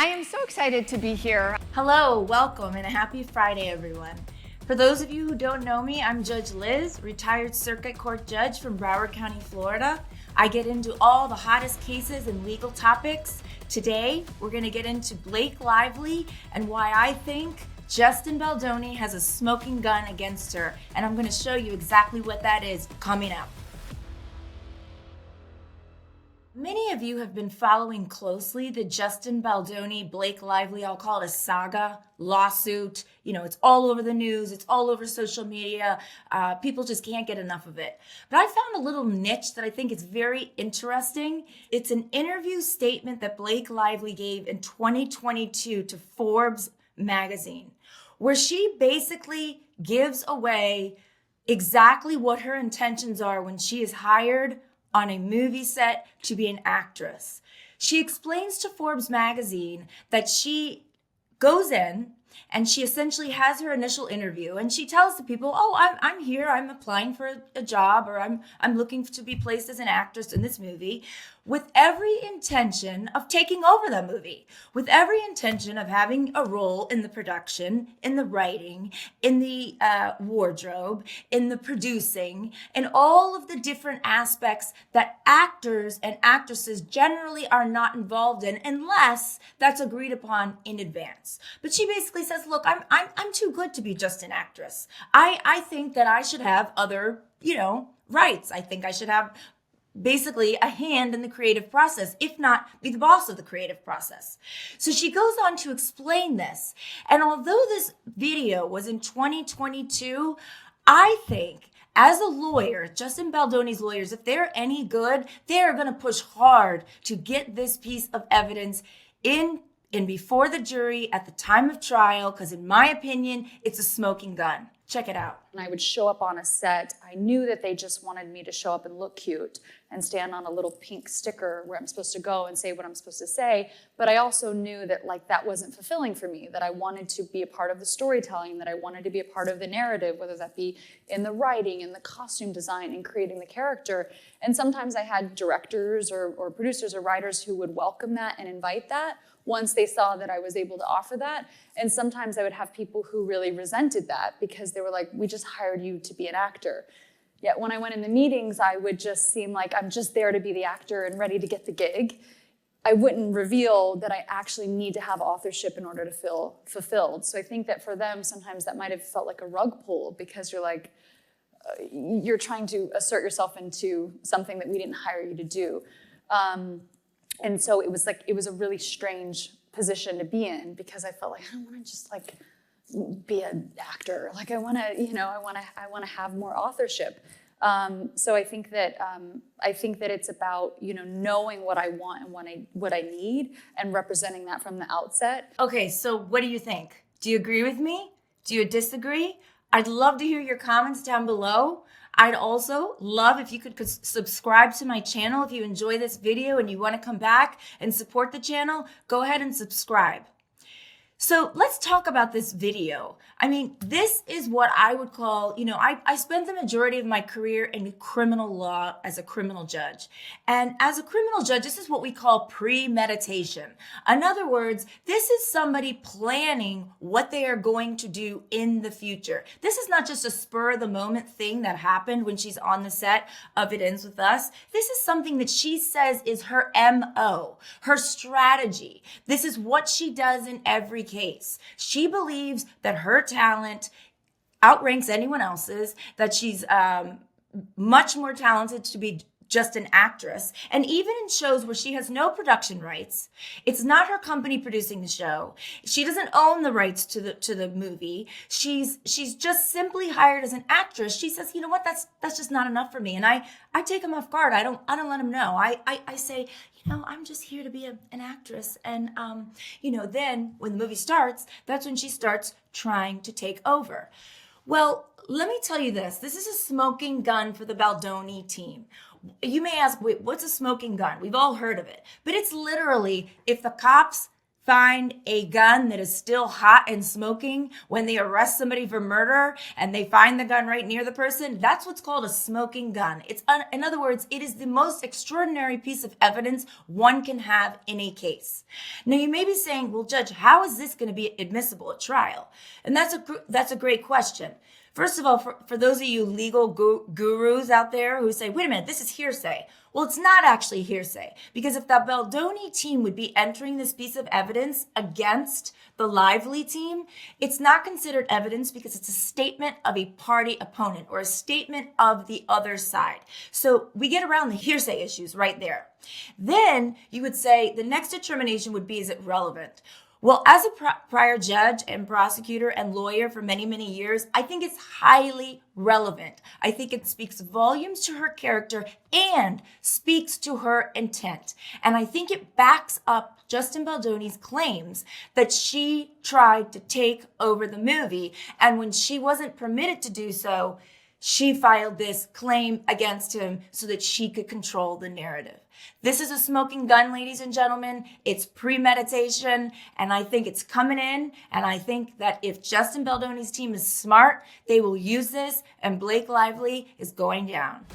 I am so excited to be here. Hello, welcome, and a happy Friday, everyone. For those of you who don't know me, I'm Judge Liz, retired circuit court judge from Broward County, Florida. I get into all the hottest cases and legal topics. Today, we're going to get into Blake Lively and why I think Justin Baldoni has a smoking gun against her, and I'm going to show you exactly what that is coming up. Many of you have been following closely the Justin Baldoni, Blake Lively, I'll call it a saga, lawsuit. You know, it's all over the news. It's all over social media. People just can't get enough of it. But I found a little niche that I think is very interesting. It's an interview statement that Blake Lively gave in 2022 to Forbes magazine, where she basically gives away exactly what her intentions are when she is hired on a movie set to be an actress. She explains to Forbes magazine that she goes in and she essentially has her initial interview and she tells the people, oh, I'm here, I'm applying for a job, or I'm looking to be placed as an actress in this movie, with every intention of taking over the movie, with every intention of having a role in the production, in the writing, in the wardrobe, in the producing, in all of the different aspects that actors and actresses generally are not involved in unless that's agreed upon in advance. But she basically says, look, I'm too good to be just an actress. I think that I should have other, rights. I think I should have basically a hand in the creative process, if not be the boss of the creative process. So she goes on to explain this. And although this video was in 2022, I think as a lawyer, Justin Baldoni's lawyers, if they're any good, they're going to push hard to get this piece of evidence in before the jury at the time of trial, because in my opinion, it's a smoking gun. Check it out. And I would show up on a set. I knew that they just wanted me to show up and look cute and stand on a little pink sticker where I'm supposed to go and say what I'm supposed to say. But I also knew that that wasn't fulfilling for me, that I wanted to be a part of the storytelling, that I wanted to be a part of the narrative, whether that be in the writing, in the costume design, in creating the character. And sometimes I had directors or producers or writers who would welcome that and invite that once they saw that I was able to offer that. And sometimes I would have people who really resented that because they were like, we just hired you to be an actor. Yet when I went in the meetings, I would just seem like I'm just there to be the actor and ready to get the gig. I wouldn't reveal that I actually need to have authorship in order to feel fulfilled. So I think that for them, sometimes that might have felt like a rug pull because you're like, you're trying to assert yourself into something that we didn't hire you to do. And so it was a really strange position to be in because I felt like I don't want to just be an actor. Like I want to have more authorship. So I think that it's about knowing what I want and what I need and representing that from the outset. Okay, so what do you think? Do you agree with me? Do you disagree? I'd love to hear your comments down below. I'd also love if you could subscribe to my channel. If you enjoy this video and you want to come back and support the channel, go ahead and subscribe. So let's talk about this video. I mean, this is what I would call, I spent the majority of my career in criminal law as a criminal judge. And as a criminal judge, this is what we call premeditation. In other words, this is somebody planning what they are going to do in the future. This is not just a spur of the moment thing that happened when she's on the set of It Ends With Us. This is something that she says is her MO, her strategy. This is what she does in every case. She believes that her talent outranks anyone else's, that she's much more talented to be just an actress. And even in shows where she has no production rights, it's not her company producing the show. She doesn't own the rights to the movie. She's just simply hired as an actress. She says, you know what, that's just not enough for me. And I take them off guard. I don't let them know. I say, I'm just here to be an actress. And, then when the movie starts, that's when she starts trying to take over. Well, let me tell you this. This is a smoking gun for the Baldoni team. You may ask, wait, what's a smoking gun? We've all heard of it. But it's literally if the cops find a gun that is still hot and smoking when they arrest somebody for murder and they find the gun right near the person, that's what's called a smoking gun. In other words, it is the most extraordinary piece of evidence one can have in a case. Now, you may be saying, well, Judge, how is this going to be admissible at trial? And that's a great question. First of all, for those of you legal gurus out there who say, wait a minute, this is hearsay. Well, it's not actually hearsay, because if the Baldoni team would be entering this piece of evidence against the Lively team, it's not considered evidence because it's a statement of a party opponent or a statement of the other side. So we get around the hearsay issues right there. Then you would say the next determination would be, is it relevant? Well, as a prior judge and prosecutor and lawyer for many, many years, I think it's highly relevant. I think it speaks volumes to her character and speaks to her intent. And I think it backs up Justin Baldoni's claims that she tried to take over the movie. And when she wasn't permitted to do so, she filed this claim against him so that she could control the narrative. This is a smoking gun, ladies and gentlemen. It's premeditation, and I think it's coming in. And I think that if Justin Baldoni's team is smart, they will use this, and Blake Lively is going down.